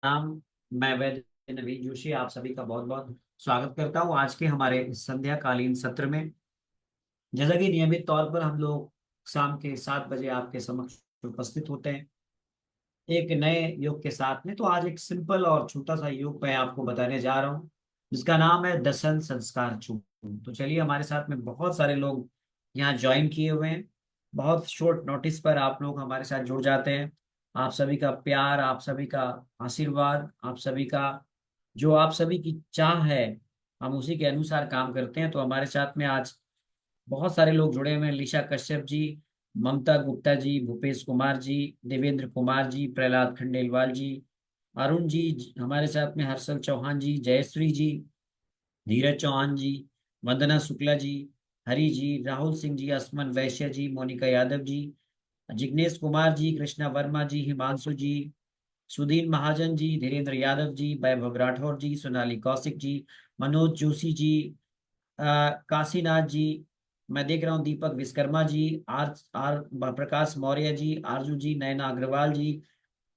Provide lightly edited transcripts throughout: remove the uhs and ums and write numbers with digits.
नाम मैं वैद्य नवीन जोशी आप सभी का बहुत बहुत स्वागत करता हूँ आज के हमारे इस संध्याकालीन सत्र में। जैसा कि नियमित तौर पर हम लोग शाम के 7 बजे आपके समक्ष उपस्थित होते हैं एक नए योग के साथ में। तो आज एक सिंपल और छोटा सा योग मैं आपको बताने जा रहा हूँ जिसका नाम है दशन संस्कार चूर्ण। तो चलिए, हमारे साथ में बहुत सारे लोग यहाँ ज्वाइन किए हुए हैं। बहुत शॉर्ट नोटिस पर आप लोग हमारे साथ जुड़ जाते हैं। आप सभी का प्यार, आप सभी का आशीर्वाद, आप सभी का जो आप सभी की चाह है, हम उसी के अनुसार काम करते हैं। तो हमारे साथ में आज बहुत सारे लोग जुड़े हुए हैं। लिशा कश्यप जी, ममता गुप्ता जी, भूपेश कुमार जी, देवेंद्र कुमार जी, प्रहलाद खंडेलवाल जी, अरुण जी, हमारे साथ में हर्षल चौहान जी, जयश्री जी, धीरज चौहान जी, वंदना शुक्ला जी, हरि जी, राहुल सिंह जी, असमन वैश्य जी, मोनिका यादव जी, जिग्नेश कुमार जी, कृष्णा वर्मा जी, हिमांशु जी, सुधीर महाजन जी, धीरेन्द्र यादव जी, वैभव राठौर जी, सोनाली कौशिक जी, मनोज जोशी जी, काशीनाथ जी, मैं देख रहा हूँ दीपक विश्वकर्मा जी, आर आर प्रकाश मौर्य जी, आरजू जी, नयना अग्रवाल जी,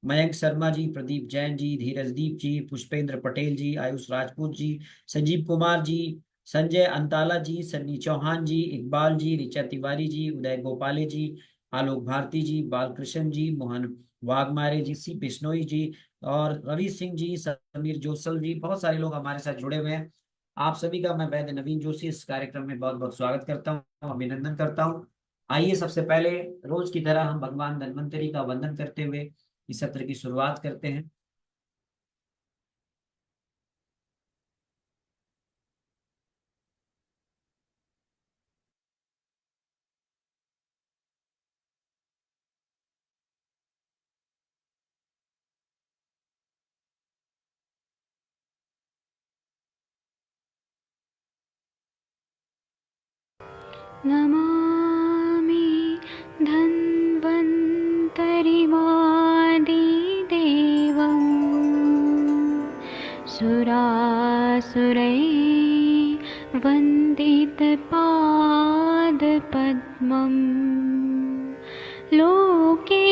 मयंक शर्मा जी, प्रदीप जैन जी, धीरजदीप जी, पुष्पेंद्र पटेल जी, आयुष राजपूत जी, संजीव कुमार जी, संजय अंताला जी, सन्नी चौहान जी, इकबाल जी, ऋचा तिवारी जी, उदय गोपाले जी, आलोक भारती जी, बालकृष्ण जी, मोहन वाघमारे जी, सी बिश्नोई जी, और रवि सिंह जी, समीर जोसल जी, बहुत सारे लोग हमारे साथ जुड़े हुए हैं। आप सभी का मैं वैद्य नवीन जोशी इस कार्यक्रम में बहुत बहुत स्वागत करता हूँ, अभिनंदन करता हूँ। आइए, सबसे पहले रोज की तरह हम भगवान धन्वंतरी का वंदन करते हुए इस सत्र की शुरुआत करते हैं। नमामि धन्वन्तरिमादिदेवम् सुरासुरैर्वन्दितपादपद्मम् लोके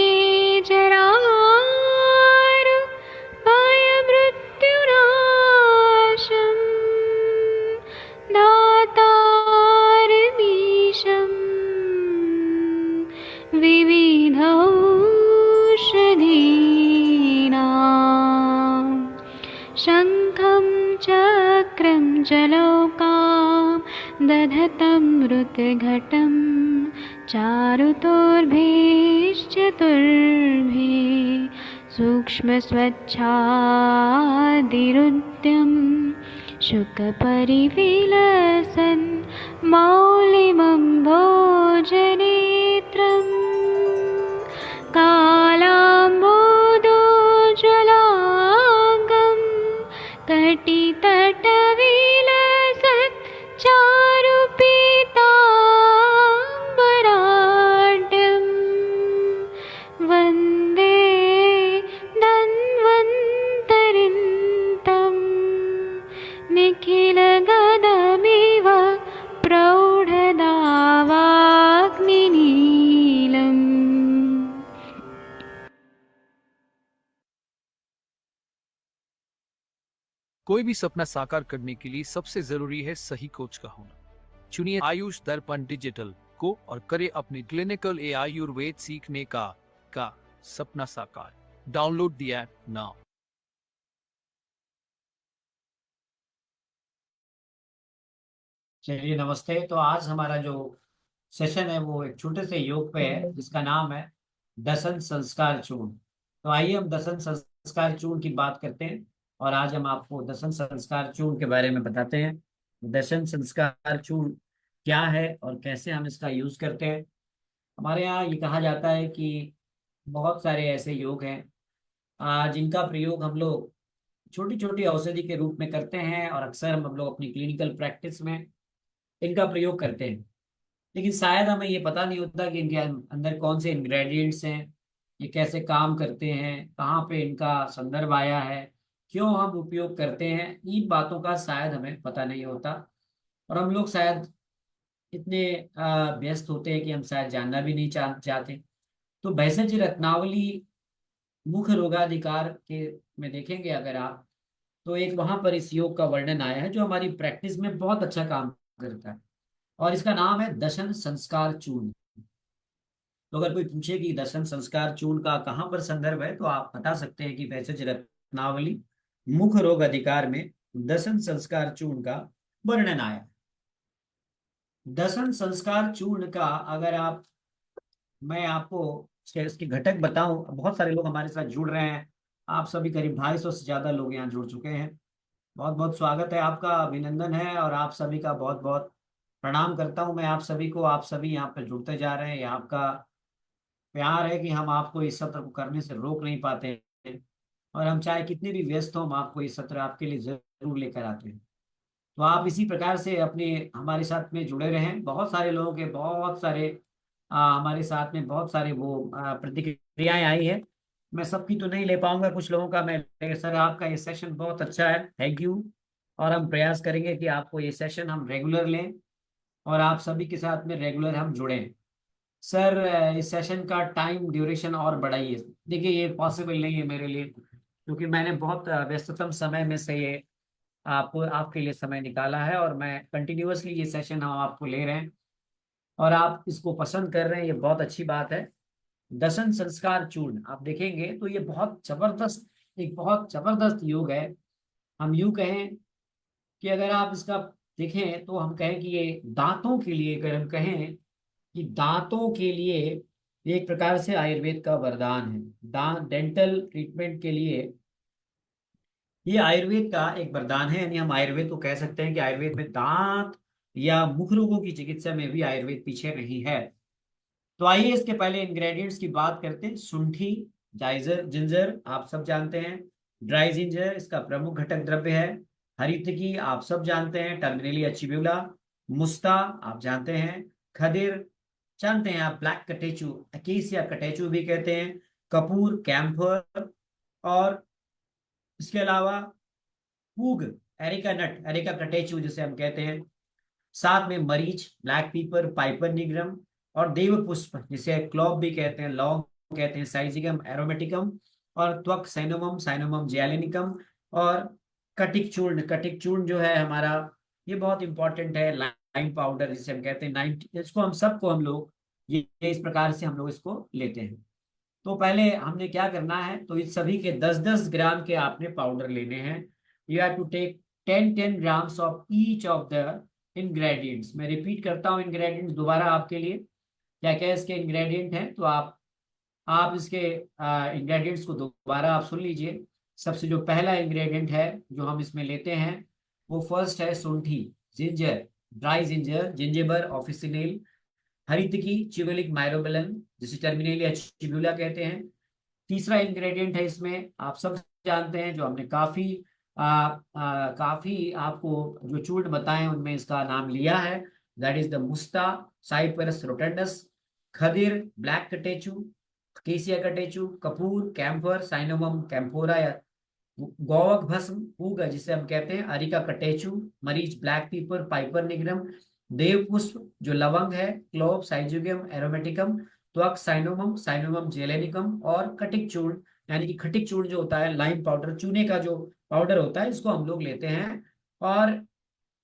जरामृत्युनाशम् दातारमीशम् विविधौषधीनां शङ्खं चक्रं जलौकां दधतं मृतघटं चारुतोर्भैश्चतुर्भे सूक्ष्मस्वच्छादिरुद्यं शुकपरिविलसन् मौलिमं भोजनेत्रम् कालाम्बोदोज्ज्वलाङ्गं कटितटविलसत् चारुपीताम्बराढ्यं वन्दे धन्वन्तरिं तं निखिलगदमिव प्रौढदावाग्निनीलम्। कोई भी सपना साकार करने के लिए सबसे जरूरी है सही कोच का होना। चुनिए आयुष दर्पण डिजिटल को और करे अपने क्लिनिकल आयुर्वेद सीखने का सपना साकार। Download the app now. चलिए, नमस्ते। तो आज हमारा जो सेशन है वो एक छोटे से योग पे है जिसका नाम है दशन संस्कार चूर्ण। तो आइए हम दशन संस्कार चूर्ण की बात करते हैं और आज हम आपको दशन संस्कार चूर्ण के बारे में बताते हैं। दशन संस्कार चूर्ण क्या है और कैसे हम इसका यूज करते हैं। हमारे यहाँ ये कहा जाता है कि बहुत सारे ऐसे योग हैं जिनका प्रयोग हम लोग छोटी छोटी औषधि के रूप में करते हैं और अक्सर हम लोग अपनी क्लिनिकल प्रैक्टिस में इनका प्रयोग करते हैं। लेकिन शायद हमें ये पता नहीं होता कि इनके अंदर कौन से इंग्रेडिएंट्स हैं, ये कैसे काम करते हैं, कहाँ पे इनका संदर्भ आया है, क्यों हम उपयोग करते हैं, इन बातों का शायद हमें पता नहीं होता। और हम लोग शायद इतने व्यस्त होते हैं कि हम शायद जानना भी नहीं चाहते। तो भैंसा जी रत्नावली मुख रोगाधिकार के में देखेंगे अगर आप, तो एक वहां पर इस योग का वर्णन आया है जो हमारी प्रैक्टिस में बहुत अच्छा काम करता है, और इसका नाम है दशन संस्कार चूर्ण। तो अगर कोई पूछे कि दशन संस्कार चूर्ण का कहाँ पर संदर्भ है, तो आप बता सकते हैं कि वैसे रत्नावली मुख रोग अधिकार में दशन संस्कार चूर्ण का वर्णन आया है। दशन संस्कार चूर्ण का अगर आप, मैं आपको इसके घटक बताऊं, बहुत सारे लोग हमारे साथ जुड़ रहे हैं। आप सभी करीब 250 से ज्यादा लोग यहाँ जुड़ चुके हैं। बहुत बहुत स्वागत है आपका, अभिनंदन है, और आप सभी का बहुत बहुत प्रणाम करता हूं मैं आप सभी को। आप सभी यहाँ पर जुड़ते जा रहे हैं, ये आपका प्यार है कि हम आपको इस सत्र को करने से रोक नहीं पाते हैं। और हम चाहे कितने भी व्यस्त हों, हम आपको इस सत्र आपके लिए जरूर लेकर आते हैं। तो आप इसी प्रकार से अपने हमारे साथ में जुड़े रहें। बहुत सारे लोगों के बहुत सारे हमारे साथ में बहुत सारे वो प्रतिक्रियाएं आई है। मैं सबकी तो नहीं ले पाऊंगा, कुछ लोगों का मैं सर आपका ये सेशन बहुत अच्छा है, थैंक यू। और हम प्रयास करेंगे कि आपको ये सेशन हम रेगुलर लें और आप सभी के साथ में रेगुलर हम जुड़ें। सर इस सेशन का टाइम ड्यूरेशन और बढ़ाइए। देखिए ये पॉसिबल नहीं है मेरे लिए, क्योंकि मैंने बहुत व्यस्ततम समय में से ये आपको आपके लिए समय निकाला है, और मैं कंटिन्यूअसली ये सेशन हम आपको ले रहे हैं और आप इसको पसंद कर रहे हैं, ये बहुत अच्छी बात है। दशन संस्कार चूर्ण आप देखेंगे तो ये बहुत जबरदस्त, एक बहुत जबरदस्त योग है। हम यूं कहें कि अगर आप इसका देखें तो हम कहें कि ये दांतों के लिए, अगर हम कहें कि दांतों के लिए ये एक प्रकार से आयुर्वेद का वरदान है। दांत डेंटल ट्रीटमेंट के लिए ये आयुर्वेद का एक वरदान है। यानी हम आयुर्वेद को कह सकते हैं कि आयुर्वेद में दांत या मुख रोगों की चिकित्सा में भी आयुर्वेद पीछे नहीं है। तो आइए इसके पहले इंग्रेडिएंट्स की बात करते हैं। शुंठी, जाइजर, जिंजर आप सब जानते हैं। ड्राई जिंजर इसका प्रमुख घटक द्रव्य है। हरितकी आप सब जानते हैं, टर्मिनेलिया चिब्यूला। मुस्ता आप जानते हैं। खदिर जानते हैं आप, ब्लैक कटेचू, अकेसिया कटेचू भी कहते हैं। कपूर, कैम्फर, और इसके अलावा पूग, एरिका नट, एरिका कटेचू जिसे हम कहते हैं। साथ में मरीच, ब्लैक पीपर, पाइपर निग्रम, और देव पुष्प जिसे क्लॉव भी कहते हैं, लौंग कहते हैं, साइजिगम एरोमेटिकम, और त्वक साइनोमम, साइनोमम जियालेनिकम, और कटिक चूर्ण। कटिक चूर्ण जो है हमारा, ये बहुत इंपॉर्टेंट है। लाइम पाउडर जिसे हम कहते हैं 90, इसको हम सबको हम लोग ये इस प्रकार से हम लोग इसको लेते हैं। तो पहले हमने क्या करना है, तो इस सभी के 10-10 ग्राम के आपने पाउडर लेने हैं। You have to take 10-10 grams of each of the ingredients. मैं रिपीट करता हूँ इंग्रेडिएंट्स दोबारा आपके लिए, क्या क्या इसके इंग्रेडिएंट हैं, तो आप इसके इंग्रेडिएंट्स को दोबारा आप सुन लीजिए। सबसे जो पहला इंग्रेडिएंट है जो हम इसमें लेते हैं, वो फर्स्ट है शुंठी, जिंजर, ड्राई जिंजर, जिंजेबर ऑफिसिनेल। हरितकी, चिवलिक माइरोबेलन जिसे टर्मिनेलिया चिबुला कहते हैं। तीसरा इंग्रेडिएंट है इसमें, आप सब जानते हैं, जो हमने काफी आपको जो चूर्ण बताए उनमें इसका नाम लिया है, दैट इज द मुस्ता, साइपरस रोटेंडस। खदिर, ब्लैक कटेचू, केसिया कटेचू। कपूर, कैम्फर, साइनोमम कैम्फोरा या गौवक भस्म, पूग जिसे हम कहते हैं, अरिका कटेचू। मरीच, ब्लैक पीपर, पाइपर निग्रम। देव पुष्प जो लवंग है, क्लोव, साइजियम एरोमेटिकम। त्वक साइनोमम, साइनोमम जेलेनिकम। और खटिक चूर्ण, यानी कि खटिक चूर्ण जो होता है, लाइम पाउडर, चूने का जो पाउडर होता है, इसको हम लोग लेते हैं। और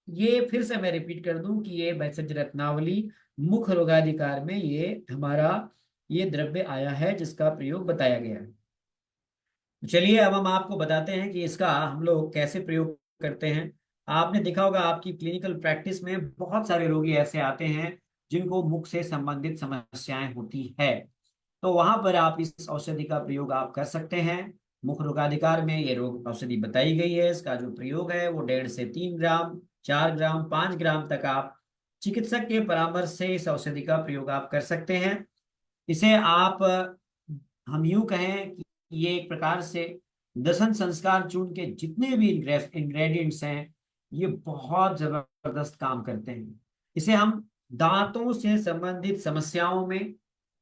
ये फिर से मैं रिपीट कर दूं कि ये वैसे रत्नावली मुख रोगाधिकार में ये हमारा ये द्रव्य आया है जिसका प्रयोग बताया गया है। तो चलिए अब हम आपको बताते हैं कि इसका हम लोग कैसे प्रयोग करते हैं। आपने देखा होगा आपकी क्लिनिकल प्रैक्टिस में बहुत सारे रोगी ऐसे आते हैं जिनको मुख से संबंधित समस्याएं होती है। तो वहां पर आप इस औषधि का प्रयोग आप कर सकते हैं। मुख रोगाधिकार में ये रोग औषधि बताई गई है, इसका जो प्रयोग है वो 1.5 से 3 ग्राम, 4 ग्राम, 5 ग्राम तक आप चिकित्सक के परामर्श से इस औषधि का प्रयोग आप कर सकते हैं। इसे आप हम यूं कहें कि ये एक प्रकार से दशन संस्कार चूर्ण के जितने भी इंग्रेडिएंट्स हैं, ये बहुत जबरदस्त काम करते हैं। इसे हम दांतों से संबंधित समस्याओं में,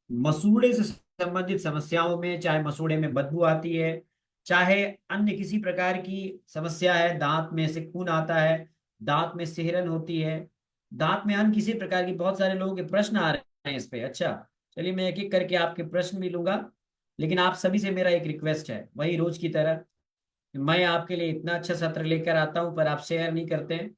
मसूड़े से संबंधित समस्याओं में, चाहे मसूड़े में बदबू आती है, चाहे अन्य किसी प्रकार की समस्या है, दांत में से खून आता है, दांत में सिहरन होती है, दांत में अन्य किसी प्रकार की, बहुत सारे लोगों के प्रश्न आ रहे हैं इस पे। अच्छा चलिए मैं एक एक करके आपके प्रश्न भी लूंगा। लेकिन आप सभी से मेरा एक रिक्वेस्ट है, वही रोज की तरह, मैं आपके लिए इतना अच्छा सत्र लेकर आता हूं पर आप शेयर नहीं करते हैं।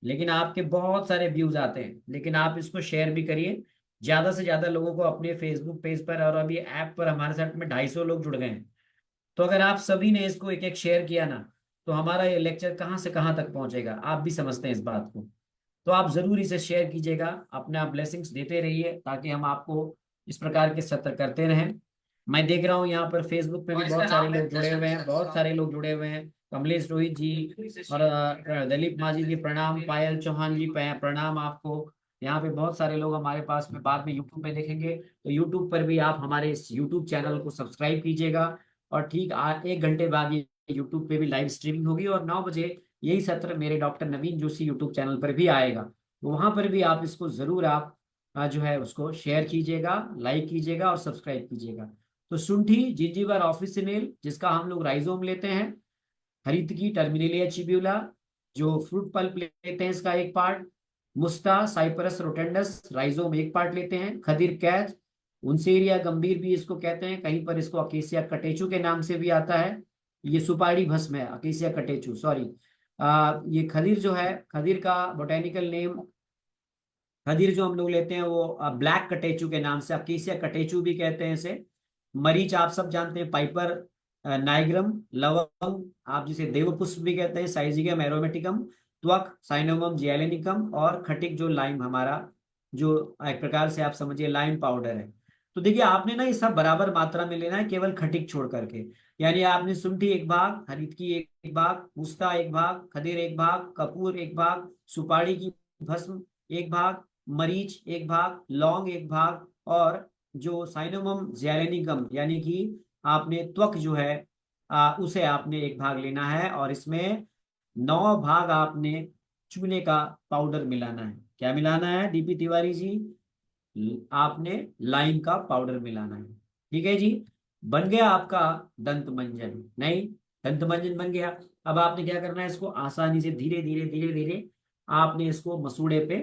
लेकिन आपके बहुत सारे व्यूज आते हैं, लेकिन आप इसको शेयर भी करिए ज्यादा से ज्यादा लोगों को अपने फेसबुक पेज पर। और अभी ऐप पर हमारे साथ में 250 लोग जुड़ गए हैं। तो अगर आप सभी ने इसको एक एक शेयर किया ना, तो हमारा ये लेक्चर कहाँ से कहाँ तक पहुंचेगा, आप भी समझते हैं इस बात को। तो आप जरूर इसे शेयर कीजिएगा, अपने आप ब्लेसिंग्स देते रहिए ताकि हम आपको इस प्रकार के सत्र करते रहें। मैं देख रहा हूँ यहाँ पर फेसबुक पे भी बहुत सारे लोग जुड़े हुए हैं, बहुत सारे लोग जुड़े हुए हैं। कमलेश रोहित जी और दलीप माझी जी प्रणाम, पायल चौहान जी प्रणाम आपको। यहाँ पे बहुत सारे लोग हमारे पास में बाद में यूट्यूब पे देखेंगे, तो यूट्यूब पर भी आप हमारे इस यूट्यूब चैनल को सब्सक्राइब कीजिएगा। और ठीक 1 घंटे बाद ये यूट्यूब पे भी लाइव स्ट्रीमिंग होगी, और 9 बजे यही सत्र मेरे डॉक्टर नवीन जोशी यूट्यूब चैनल पर भी आएगा। तो वहां पर भी आप इसको जरूर आप जो है उसको शेयर कीजिएगा, लाइक कीजिएगा और सब्सक्राइब कीजिएगा। तो शुंठी जिंजीबर ऑफिसिनेल, जिसका हम लोग राइजोम लेते हैं, हरितकी टर्मिनेलिया चिब्यूला, जो फ्रूट पल्प लेते हैं इसका एक पार्ट, मुस्ता साइप्रस रोटेंडस राइजोम एक पार्ट लेते हैं, खदीर कैच उनसेरिया गंभीर भी इसको कहते हैं, कहीं पर इसको अकेसिया कटेचू के नाम से भी आता है। ये सुपारी भस्म है, अकेसिया कटेचू, सॉरी। ये खदीर जो है, खदीर का बोटेनिकल नेम, खदीर जो हम लोग लेते हैं वो ब्लैक कटेचू के नाम से, अकेसिया कटेचू भी कहते हैं इसे। मरीच आप सब जानते हैं, पाइपर नाइग्रम, लवंग आप जिसे देवपुष्प भी कहते हैं, साइजिगम एरोमेटिकम, त्वक साइनोमम जियालेनिकम, और खटिक जो लाइम हमारा, जो एक प्रकार से आप समझिए लाइम पाउडर है। तो देखिए आपने ना ये सब बराबर मात्रा में लेना है, केवल खटिक छोड़ करके। यानी आपने शुंठी एक भाग, हरितकी एक भाग, मुस्ता एक भाग, खदीर एक भाग, कपूर एक भाग, सुपारी की भस्म एक भाग, मरीच एक भाग, लौंग एक भाग, और जो साइनोमम जेलेनिकम यानी कि आपने त्वक जो है उसे आपने एक भाग लेना है। और इसमें 9 भाग आपने चूने का पाउडर मिलाना है। क्या मिलाना है डीपी तिवारी जी? आपने लाइम का पाउडर मिलाना है। ठीक है जी, बन गया आपका दंत मंजन, नहीं, दंत मंजन बन गया। अब आपने क्या करना है, इसको आसानी से धीरे धीरे धीरे धीरे आपने इसको मसूड़े पे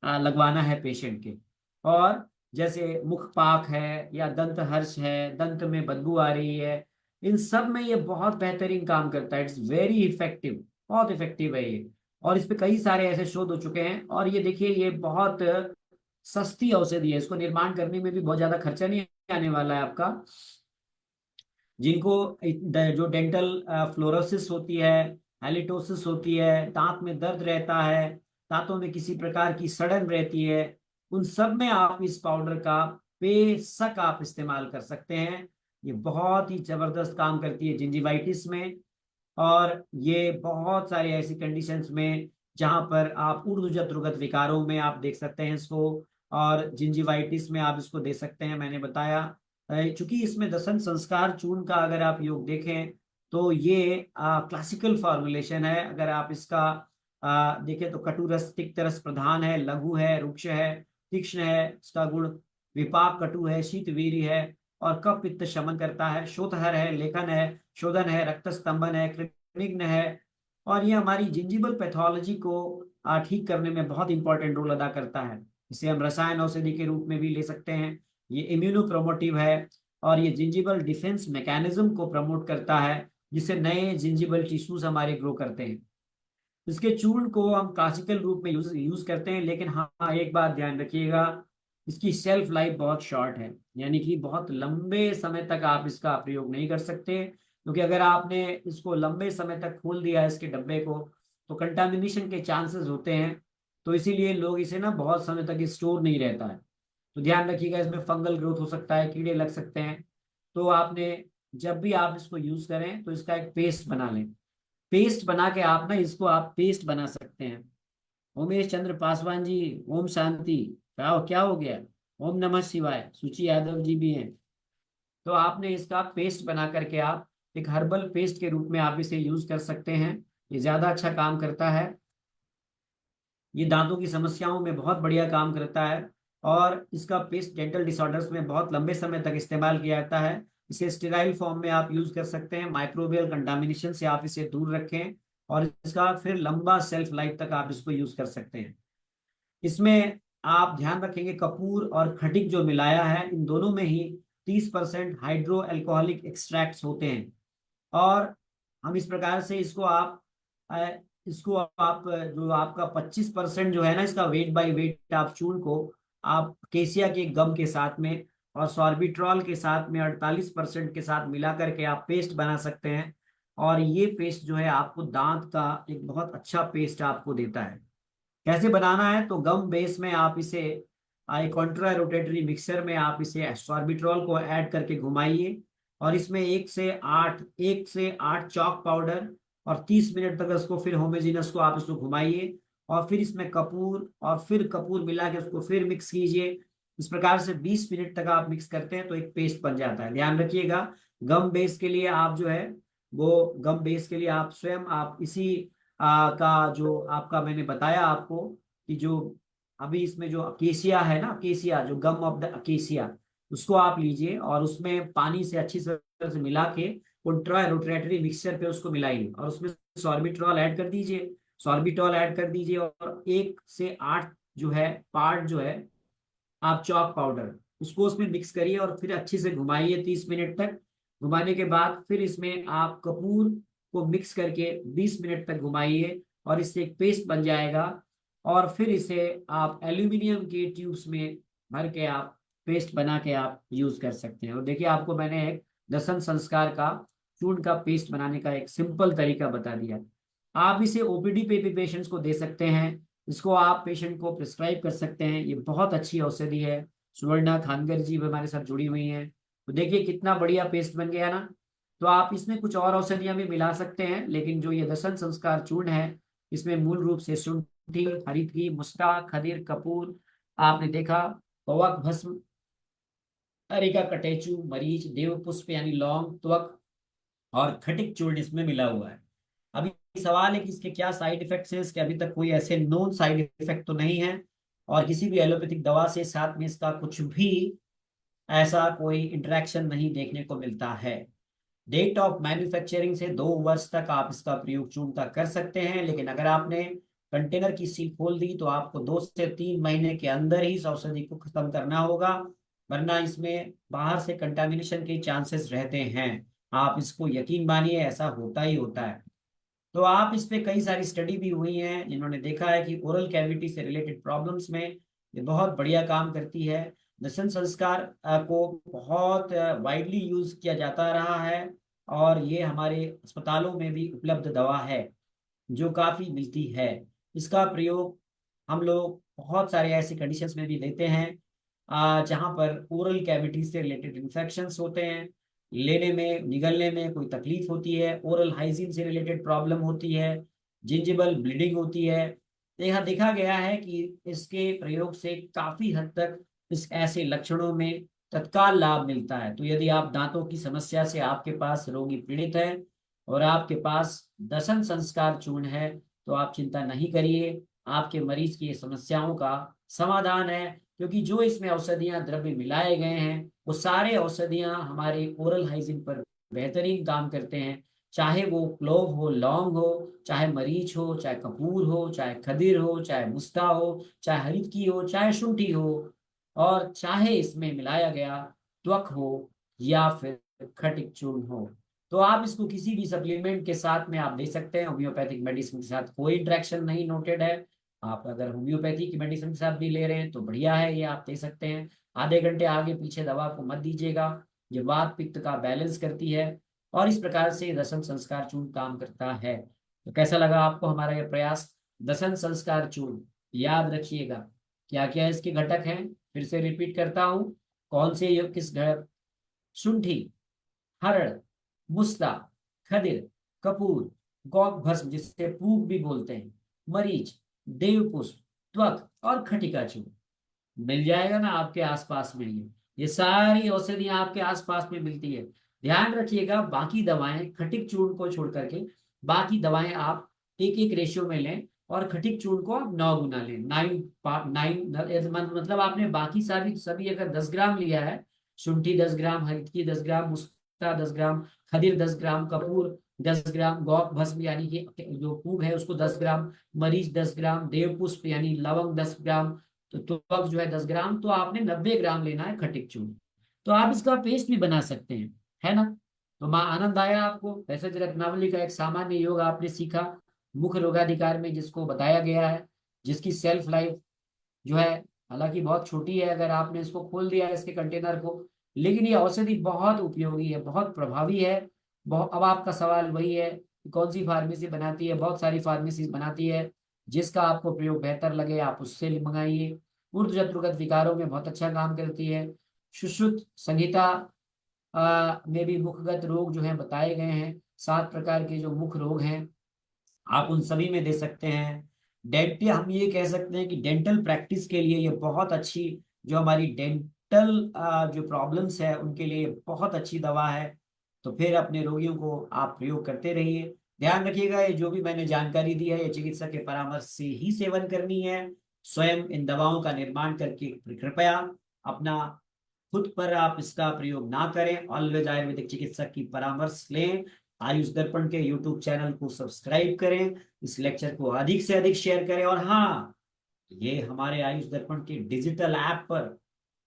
लगवाना है पेशेंट के। और जैसे मुख पाक है या दंत हर्ष है, दंत में बदबू आ रही है, इन सब में ये बहुत बेहतरीन काम करता है। इट्स वेरी इफेक्टिव, बहुत इफेक्टिव है ये। और इस पे कई सारे ऐसे शोध हो चुके हैं। और ये देखिए ये बहुत सस्ती औषधि है, इसको निर्माण करने में भी बहुत ज्यादा खर्चा नहीं आने वाला है आपका। जिनको जो डेंटल फ्लोरोसिस होती है, हेलिटोसिस होती है, दांत में दर्द रहता है, दांतों में किसी प्रकार की सड़न रहती है, उन सब में आप इस पाउडर का बेशक आप इस्तेमाल कर सकते हैं। ये बहुत ही जबरदस्त काम करती है जिंजिवाइटिस में। और ये बहुत सारी ऐसी कंडीशंस में जहां पर आप ऊर्ध्वजत रुगत विकारों में आप देख सकते हैं इसको, और जिंजिवाइटिस में आप इसको दे सकते हैं, मैंने बताया। चूंकि इसमें दसन संस्कार चूर्ण का अगर आप योग देखें तो ये क्लासिकल फॉर्मुलेशन है। अगर आप इसका देखें तो कटु रस तिक्त रस प्रधान है, लघु है, रुक्ष है, तीक्ष्ण है इसका गुण, विपाक कटु है, शीत वीर्य है, और कफ पित्त शमन करता है, शोथहर है, लेखन है, शोधन है, रक्त स्तंभन है, कृमिघ्न है। और ये हमारी जिंजिबल पैथोलॉजी को ठीक करने में बहुत इंपॉर्टेंट रोल अदा करता है। इसे हम रसायन औषधि के रूप में भी ले सकते हैं। ये इम्यूनो प्रोमोटिव है, और ये जिंजिबल डिफेंस मैकेनिज्म को प्रमोट करता है, जिससे नए जिंजिबल टिश्यूज हमारे ग्रो करते हैं। इसके चूर्ण को हम क्लासिकल रूप में यूज करते हैं, लेकिन हाँ एक बात ध्यान रखिएगा, इसकी शेल्फ लाइफ बहुत शॉर्ट है। यानी कि बहुत लंबे समय तक आप इसका प्रयोग नहीं कर सकते, क्योंकि अगर आपने इसको लंबे समय तक खोल दिया है इसके डब्बे को, तो कंटामिनेशन के चांसेस होते हैं। तो इसीलिए लोग इसे ना बहुत समय तक स्टोर नहीं रहता है। तो ध्यान रखिएगा, इसमें फंगल ग्रोथ हो सकता है, कीड़े लग सकते हैं। तो आपने जब भी आप इसको यूज करें तो इसका एक पेस्ट बना लें। पेस्ट बना के आप ना इसको आप पेस्ट बना सकते हैं। उमेश चंद्र पासवान जी, ओम शांति, क्या हो गया? ओम नमः शिवाय, सुची यादव जी भी हैं। तो आपने इसका पेस्ट बना करके आप एक हर्बल पेस्ट के रूप में आप इसे यूज कर सकते हैं। ये ज्यादा अच्छा काम करता है, ये दांतों की समस्याओं में बहुत बढ़िया काम करता है। और इसका पेस्ट डेंटल डिसऑर्डर्स में बहुत लंबे समय तक इस्तेमाल किया जाता है। इसे स्टेराइल फॉर्म में आप यूज कर सकते हैं, माइक्रोबियल कंटामिनेशन से आप इसे दूर रखें, और इसका फिर लंबा सेल्फ लाइफ तक आप इसको यूज कर सकते हैं। इसमें आप ध्यान रखेंगे कपूर और खटिक जो मिलाया है, इन दोनों में ही 30% हाइड्रो अल्कोहलिक एक्सट्रैक्ट्स होते हैं। और हम इस प्रकार से इसको आप जो आपका 25% जो है ना, इसका वेट बाय वेट आप चूर्ण को आप केसिया के गम के साथ में और सॉर्बिट्रॉल के साथ में 48% के साथ मिला करके आप पेस्ट बना सकते हैं। और ये पेस्ट जो है आपको दांत का एक बहुत अच्छा पेस्ट आपको देता है। कैसे बनाना है, तो गम बेस में आप इसे एक कॉन्ट्रा रोटेटरी मिक्सर में आप इसे सॉर्बिट्रॉल को ऐड करके घुमाइए और इसमें 1 से 8 चॉक पाउडर और 30 मिनट तक उसको फिर होमोजेनस को आप इसको घुमाइए और फिर इसमें कपूर और फिर कपूर मिला के उसको फिर मिक्स कीजिए। इस प्रकार से 20 मिनट तक आप मिक्स करते हैं तो एक पेस्ट बन जाता है। ध्यान रखिएगा, गम बेस के लिए आप जो है वो गम बेस के लिए आप स्वयं आप इसी का जो आपका मैंने बताया आपको कि जो अभी इसमें जो अकेसिया है ना, अकेसिया जो गम ऑफ द अकेसिया, उसको आप लीजिए और उसमें पानी से अच्छी तरह से मिला के उल्ट्रा रोटरेटरी मिक्सचर पे उसको मिलाइए और उसमें सॉर्बिट्रॉल ऐड कर दीजिए। सॉर्बिट्रॉल ऐड कर दीजिए और 1 से 8 जो है पार्ट जो है आप चॉक पाउडर उसको उसमें मिक्स करिए और फिर अच्छे से घुमाइए 30 मिनट तक। घुमाने के बाद फिर इसमें आप कपूर को मिक्स करके 20 मिनट तक घुमाइए और इससे एक पेस्ट बन जाएगा। और फिर इसे आप एल्यूमिनियम के ट्यूब्स में भर के आप पेस्ट बना के आप यूज कर सकते हैं। और देखिए, आपको मैंने एक दसन संस्कार का चूर्ण का पेस्ट बनाने का एक सिंपल तरीका बता दिया। आप इसे ओपीडी पे भी पेशेंट्स को दे सकते हैं। इसको आप पेशेंट को प्रिस्क्राइब कर सकते हैं। ये बहुत अच्छी औषधि है। सुवर्णा खानगर जी भी हमारे साथ जुड़ी हुई हैं। तो देखिए कितना बढ़िया पेस्ट बन गया ना। तो आप इसमें कुछ और औषधियां भी मिला सकते हैं, लेकिन जो ये दसन संस्कार चूर्ण है इसमें मूल रूप से शुंठी, हरितकी, मुस्ता, खदीर, कपूर, आपने देखा कवक भस्म, अरिका, कटेचू, मरीच, देवपुष्प यानी लौंग, त्वक और खटिक चूर्ण इसमें मिला हुआ है। अभी सवाल है कि इसके क्या साइड इफेक्ट्स हैं। इसके अभी तक कोई ऐसे नोन साइड इफेक्ट तो नहीं है और किसी भी एलोपैथिक दवा से साथ में इसका कुछ भी ऐसा कोई इंटरेक्शन नहीं देखने को मिलता है। डेट ऑफ मैन्युफैक्चरिंग से 2 वर्ष तक आप इसका प्रयोग चूर्ण का कर सकते हैं, लेकिन अगर आपने कंटेनर की सील खोल दी तो आपको 2 से 3 महीने के अंदर ही इस औषधि को खत्म करना होगा, वरना इसमें बाहर से कंटामिनेशन के चांसेस रहते हैं। आप इसको यकीन मानिए, ऐसा होता ही होता है। तो आप इस पे कई सारी स्टडी भी हुई हैं जिन्होंने देखा है कि ओरल कैविटी से रिलेटेड प्रॉब्लम्स में ये बहुत बढ़िया काम करती है। दसन संस्कार को बहुत वाइडली यूज किया जाता रहा है और ये हमारे अस्पतालों में भी उपलब्ध दवा है जो काफी मिलती है। इसका प्रयोग हम लोग बहुत सारे ऐसे कंडीशंस में भी देते हैं जहाँ पर ओरल कैविटी से रिलेटेड इन्फेक्शंस होते हैं, लेने में निगलने में कोई तकलीफ होती है, ओरल हाइजीन से रिलेटेड प्रॉब्लम होती है, जिंजिबल ब्लीडिंग होती है। देखा देखा गया है कि इसके प्रयोग से काफी हद तक इस ऐसे लक्षणों में तत्काल लाभ मिलता है। तो यदि आप दांतों की समस्या से आपके पास रोगी पीड़ित है और आपके पास दसन संस्कार चूर्ण है तो आप चिंता नहीं करिए, आपके मरीज की ये समस्याओं का समाधान है। क्योंकि जो इसमें औषधियां द्रव्य मिलाए गए हैं वो सारे औषधियां हमारे ओरल हाइजीन पर बेहतरीन काम करते हैं। चाहे वो क्लोव हो, लौंग हो, चाहे मरीच हो, चाहे कपूर हो, चाहे खदीर हो, चाहे मुस्ता हो, चाहे हरितकी हो, चाहे शुंठी हो, और चाहे इसमें मिलाया गया त्वक हो या फिर खटिक चूर्ण हो। तो आप इसको किसी भी सप्लीमेंट के साथ में आप दे सकते हैं। होम्योपैथिक मेडिसिन के साथ कोई इंटरेक्शन नहीं नोटेड है। आप अगर होम्योपैथी की मेडिसिन के साथ भी ले रहे हैं तो बढ़िया है, ये आप दे सकते हैं। आधे घंटे आगे पीछे दवा को मत दीजिएगा, ये वात पित्त का बैलेंस करती है और इस प्रकार से दसन संस्कार चूर्ण काम करता है। तो कैसा लगा आपको हमारा ये प्रयास? दसन संस्कार चूर्ण याद रखिएगा क्या क्या इसके घटक हैं, फिर से रिपीट करता हूं। कौन से किस घटक? शुंठी, हरड़, मुस्ता, खदिर, कपूर, गौक भस्म जिसे पूग भी बोलते हैं, मरीच, देवपुष्प, त्वक और खटिका चूर्ण मिल जाएगा ना आपके आसपास में। ये सारी औषधियां आपके आसपास में मिलती है। ध्यान रखिएगा, बाकी दवाएं खटिक चूर्ण को छोड़ करके बाकी दवाएं आप एक एक रेशियो में लें और खटिक चूर्ण को आप 9 गुना लें। 9 मतलब आपने बाकी सारी सभी अगर 10 ग्राम लिया है, शुंठी 10 ग्राम, हरितकी 10 ग्राम, मुस्ता 10 ग्राम, खदीर 10 ग्राम, कपूर 10 ग्राम, गौक भस्म यानी कि जो पूग है उसको 10 ग्राम, मरीच 10 ग्राम, देवपुष्प यानी लवंग 10 ग्राम, तो त्वक जो है 10 ग्राम, तो आपने 90 ग्राम लेना है खटिक चूर्ण। तो आप इसका पेस्ट भी बना सकते हैं, है ना। तो माँ आनंद आया आपको। वैसे जो रत्नावली का एक सामान्य योग आपने सीखा मुख रोगाधिकार में, जिसको बताया गया है, जिसकी सेल्फ लाइफ जो है हालांकि बहुत छोटी है अगर आपने इसको खोल दिया है इसके कंटेनर को, लेकिन ये औषधि बहुत उपयोगी है, बहुत प्रभावी है। बहुत, अब आपका सवाल वही है कि कौन सी फार्मेसी बनाती है। बहुत सारी फार्मेसी बनाती है, जिसका आपको प्रयोग बेहतर लगे आप उससे मंगाइए। ऊर्ध्व जत्रुगत विकारों में बहुत अच्छा काम करती है। सुश्रुत संहिता में भी मुखगत रोग जो है बताए गए हैं, 7 प्रकार के जो मुख रोग हैं आप उन सभी में दे सकते हैं। डेंटल, हम ये कह सकते हैं कि डेंटल प्रैक्टिस के लिए ये बहुत अच्छी, जो हमारी डेंटल जो प्रॉब्लम्स है उनके लिए ये बहुत अच्छी दवा है। तो फिर अपने रोगियों को आप प्रयोग करते रहिए। ध्यान रखिएगा ये जो भी मैंने जानकारी दी है ये चिकित्सक के परामर्श से ही सेवन करनी है। स्वयं इन दवाओं का निर्माण करके कृपया अपना खुद पर आप इसका प्रयोग ना करें। ऑलवेज आयुर्वेदिक चिकित्सक की परामर्श लें। आयुष दर्पण के यूट्यूब चैनल को सब्सक्राइब करें, इस लेक्चर को अधिक से अधिक शेयर करें, और हाँ, ये हमारे आयुष दर्पण के डिजिटल ऐप पर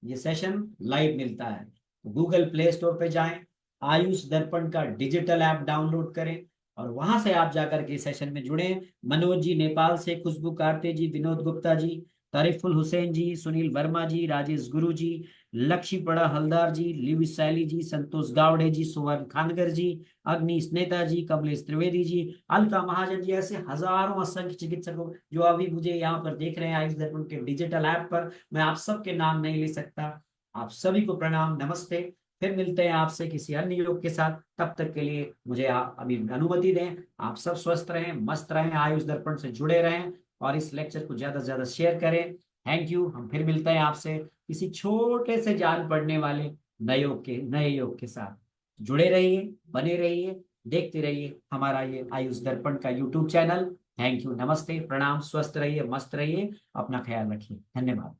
ये सेशन लाइव मिलता है। तो गूगल प्ले स्टोर पे जाएं, आयुष दर्पण का डिजिटल ऐप डाउनलोड करें और वहां से आप जाकर के सेशन में जुड़े। मनोज जी नेपाल से, खुशबू कार्ते जी, विनोद गुप्ता जी, तारिफुल हुसैन जी, सुनील वर्मा जी, राजेश गुरु जी, लक्ष्मीपड़ा हलदार जी, लिविस सैली जी, संतोष गावड़े जी, सुवर्ण खानगर जी, अग्नि स्नेता जी, कमलेश त्रिवेदी जी, अलका महाजन जी, ऐसे हजारों असंख्य चिकित्सकों जो अभी मुझे यहाँ पर देख रहे हैं आयुष दर्पण के डिजिटल ऐप पर। मैं आप सबके नाम नहीं ले सकता। आप सभी को प्रणाम, नमस्ते। फिर मिलते हैं आपसे किसी अन्य योग के साथ। तब तक के लिए मुझे आप अभी अनुमति दें। आप सब स्वस्थ रहें, मस्त रहें, आयुष दर्पण से जुड़े रहें और इस लेक्चर को ज्यादा से ज्यादा शेयर करें। Thank you. हम फिर मिलते हैं आपसे किसी छोटे से जान पड़ने वाले नए योग के साथ। जुड़े रहिए, बने रहिए, देखते रहिए हमारा ये आयुष दर्पण का यूट्यूब चैनल। थैंक यू, नमस्ते, प्रणाम, स्वस्थ रहिए, मस्त रहिए, अपना ख्याल रखिए, धन्यवाद।